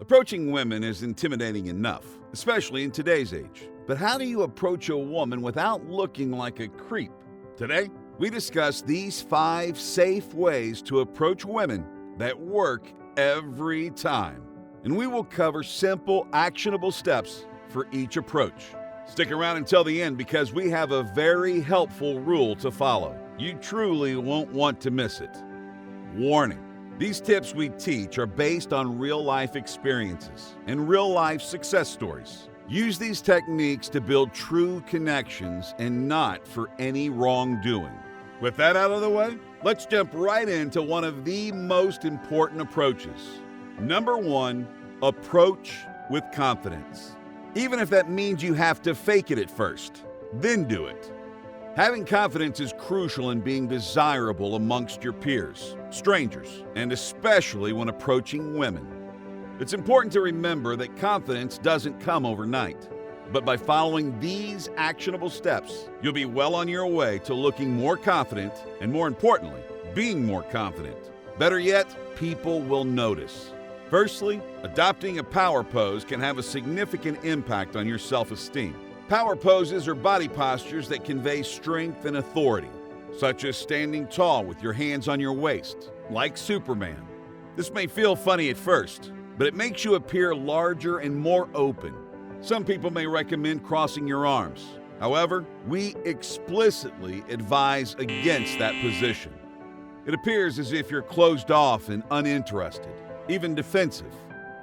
Approaching women is intimidating enough, especially in today's age. But how do you approach a woman without looking like a creep? Today, we discuss these 5 safe ways to approach women that work every time. And we will cover simple, actionable steps for each approach. Stick around until the end because we have a very helpful rule to follow. You truly won't want to miss it. Warning. These tips we teach are based on real-life experiences and real-life success stories. Use these techniques to build true connections and not for any wrongdoing. With that out of the way, let's jump right into one of the most important approaches. Number 1, approach with confidence. Even if that means you have to fake it at first, then do it. Having confidence is crucial in being desirable amongst your peers, strangers, and especially when approaching women. It's important to remember that confidence doesn't come overnight, but by following these actionable steps, you'll be well on your way to looking more confident and, more importantly, being more confident. Better yet, people will notice. Firstly, adopting a power pose can have a significant impact on your self-esteem. Power poses are body postures that convey strength and authority, such as standing tall with your hands on your waist, like Superman. This may feel funny at first, but it makes you appear larger and more open. Some people may recommend crossing your arms. However, we explicitly advise against that position. It appears as if you're closed off and uninterested, even defensive.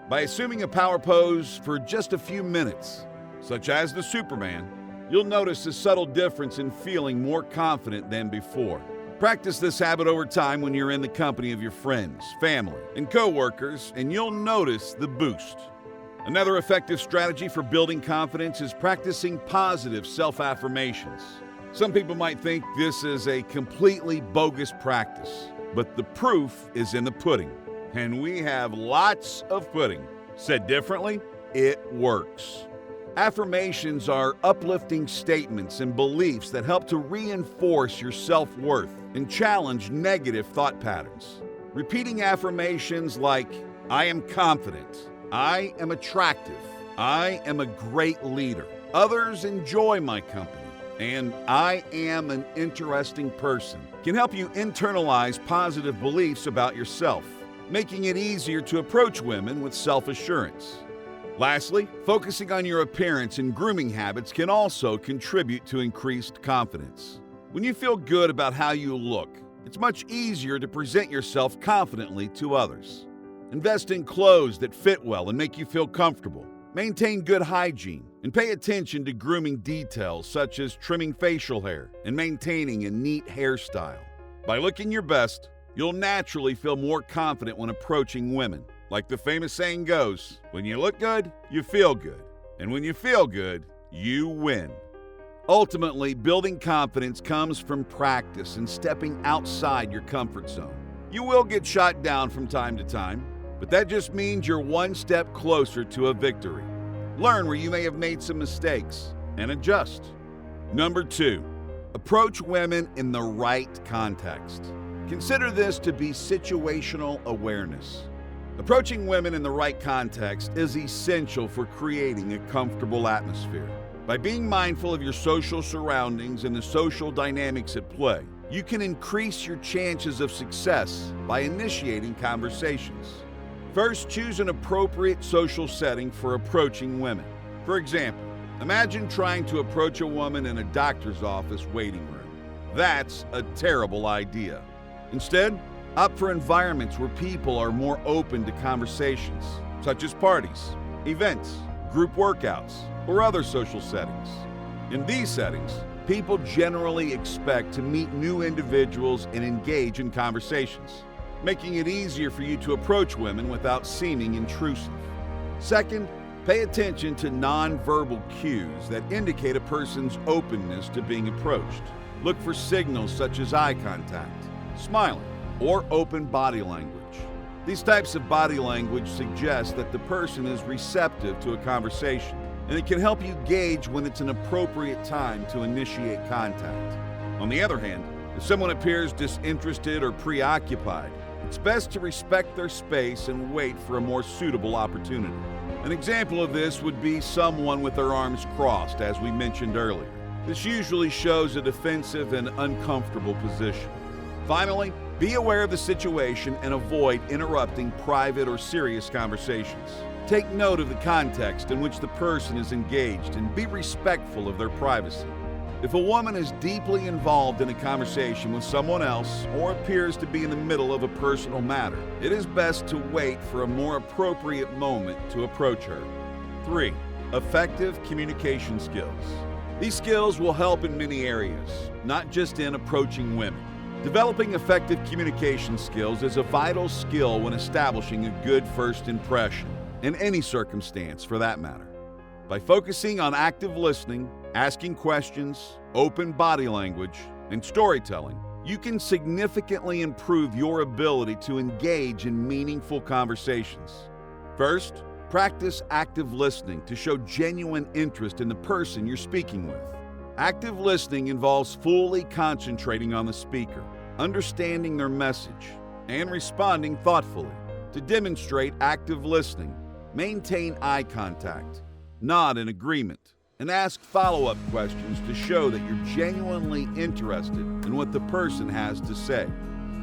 By assuming a power pose for just a few minutes, such as the Superman, you'll notice a subtle difference in feeling more confident than before. Practice this habit over time when you're in the company of your friends, family, and coworkers, and you'll notice the boost. Another effective strategy for building confidence is practicing positive self-affirmations. Some people might think this is a completely bogus practice, but the proof is in the pudding. And we have lots of pudding. Said differently, it works. Affirmations are uplifting statements and beliefs that help to reinforce your self-worth and challenge negative thought patterns. Repeating affirmations like, I am confident, I am attractive, I am a great leader, others enjoy my company, and I am an interesting person can help you internalize positive beliefs about yourself, making it easier to approach women with self-assurance. Lastly, focusing on your appearance and grooming habits can also contribute to increased confidence. When you feel good about how you look, it's much easier to present yourself confidently to others. Invest in clothes that fit well and make you feel comfortable. Maintain good hygiene and pay attention to grooming details such as trimming facial hair and maintaining a neat hairstyle. By looking your best, you'll naturally feel more confident when approaching women. Like the famous saying goes, when you look good, you feel good. And when you feel good, you win. Ultimately, building confidence comes from practice and stepping outside your comfort zone. You will get shot down from time to time, but that just means you're one step closer to a victory. Learn where you may have made some mistakes and adjust. Number 2, approach women in the right context. Consider this to be situational awareness. Approaching women in the right context is essential for creating a comfortable atmosphere. By being mindful of your social surroundings and the social dynamics at play, you can increase your chances of success by initiating conversations. First, choose an appropriate social setting for approaching women. For example, imagine trying to approach a woman in a doctor's office waiting room. That's a terrible idea. Instead, opt for environments where people are more open to conversations, such as parties, events, group workouts, or other social settings. In these settings, people generally expect to meet new individuals and engage in conversations, making it easier for you to approach women without seeming intrusive. Second, pay attention to nonverbal cues that indicate a person's openness to being approached. Look for signals such as eye contact, smiling, or open body language. These types of body language suggest that the person is receptive to a conversation, and it can help you gauge when it's an appropriate time to initiate contact. On the other hand, if someone appears disinterested or preoccupied, it it's best to respect their space and wait for a more suitable opportunity. An example of this would be someone with their arms crossed, as we mentioned earlier. This usually shows a defensive and uncomfortable position. Finally, be aware of the situation and avoid interrupting private or serious conversations. Take note of the context in which the person is engaged and be respectful of their privacy. If a woman is deeply involved in a conversation with someone else or appears to be in the middle of a personal matter, it is best to wait for a more appropriate moment to approach her. 3. Effective communication skills. These skills will help in many areas, not just in approaching women. Developing effective communication skills is a vital skill when establishing a good first impression, in any circumstance for that matter. By focusing on active listening, asking questions, open body language, and storytelling, you can significantly improve your ability to engage in meaningful conversations. First, practice active listening to show genuine interest in the person you're speaking with. Active listening involves fully concentrating on the speaker, understanding their message, and responding thoughtfully. To demonstrate active listening, maintain eye contact, nod in agreement, and ask follow-up questions to show that you're genuinely interested in what the person has to say.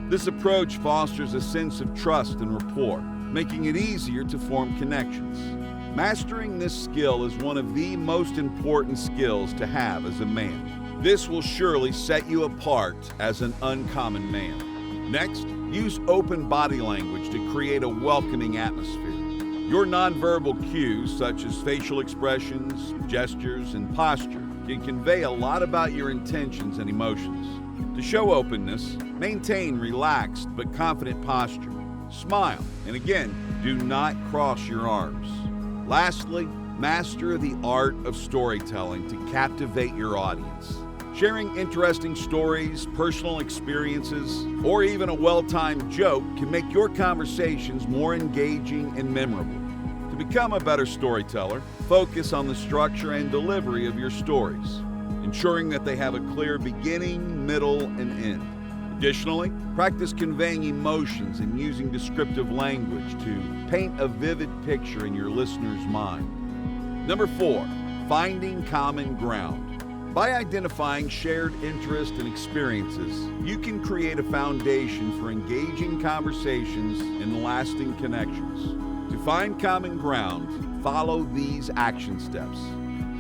This approach fosters a sense of trust and rapport, making it easier to form connections. Mastering this skill is one of the most important skills to have as a man. This will surely set you apart as an uncommon man. Next, use open body language to create a welcoming atmosphere. Your nonverbal cues, such as facial expressions, gestures, and posture, can convey a lot about your intentions and emotions. To show openness, maintain relaxed but confident posture. Smile, and again, do not cross your arms. Lastly, master the art of storytelling to captivate your audience. Sharing interesting stories, personal experiences, or even a well-timed joke can make your conversations more engaging and memorable. To become a better storyteller, focus on the structure and delivery of your stories, ensuring that they have a clear beginning, middle, and end. Additionally, practice conveying emotions and using descriptive language to paint a vivid picture in your listener's mind. Number 4, finding common ground. By identifying shared interests and experiences, you can create a foundation for engaging conversations and lasting connections. To find common ground, follow these action steps.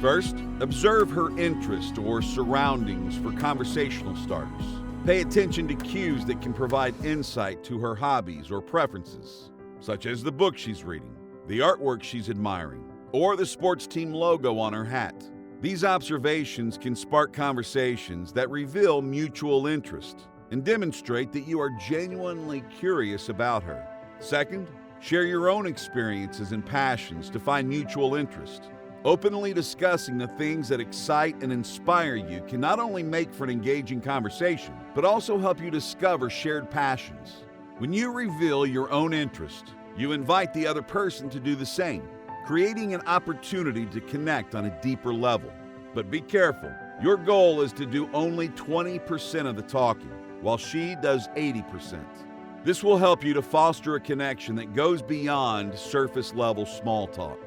First, observe her interest or surroundings for conversational starters. Pay attention to cues that can provide insight to her hobbies or preferences, such as the book she's reading, the artwork she's admiring, or the sports team logo on her hat. These observations can spark conversations that reveal mutual interest and demonstrate that you are genuinely curious about her. Second, share your own experiences and passions to find mutual interest. Openly discussing the things that excite and inspire you can not only make for an engaging conversation, but also help you discover shared passions. When you reveal your own interest, you invite the other person to do the same, creating an opportunity to connect on a deeper level. But be careful, your goal is to do only 20% of the talking, while she does 80%. This will help you to foster a connection that goes beyond surface-level small talk.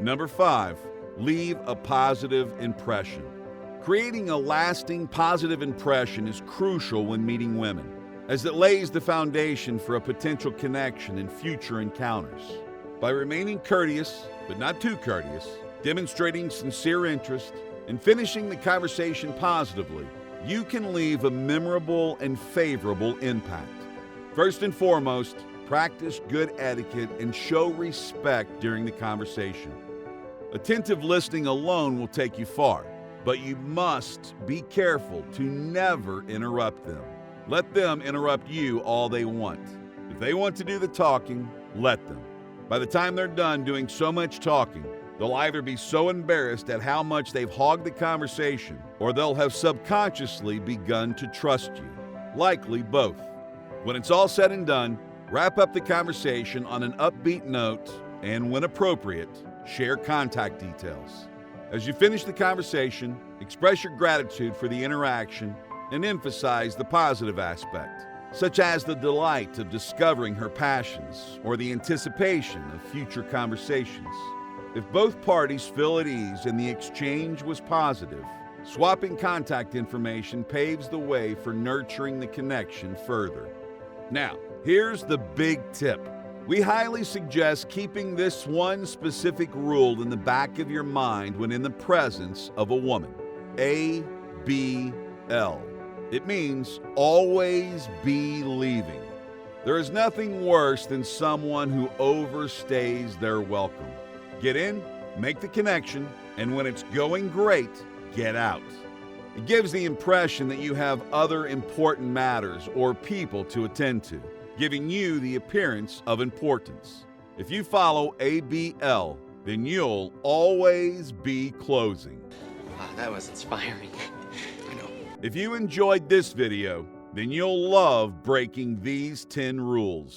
Number 5, leave a positive impression. Creating a lasting positive impression is crucial when meeting women, as it lays the foundation for a potential connection in future encounters. By remaining courteous, but not too courteous, demonstrating sincere interest, and finishing the conversation positively, you can leave a memorable and favorable impact. First and foremost, practice good etiquette and show respect during the conversation. Attentive listening alone will take you far, but you must be careful to never interrupt them. Let them interrupt you all they want. If they want to do the talking, let them. By the time they're done doing so much talking, they'll either be so embarrassed at how much they've hogged the conversation, or they'll have subconsciously begun to trust you. Likely both. When it's all said and done, wrap up the conversation on an upbeat note, and when appropriate, share contact details. As you finish the conversation, express your gratitude for the interaction and emphasize the positive aspect. such as the delight of discovering her passions or the anticipation of future conversations. If both parties feel at ease and the exchange was positive, swapping contact information paves the way for nurturing the connection further. Now, here's the big tip. We highly suggest keeping this one specific rule in the back of your mind when in the presence of a woman. ABL. It means always be leaving. There is nothing worse than someone who overstays their welcome. Get in, make the connection, and when it's going great, get out. It gives the impression that you have other important matters or people to attend to, giving you the appearance of importance. If you follow ABL, then you'll always be closing. Wow, that was inspiring. I know. If you enjoyed this video, then you'll love breaking these 10 rules.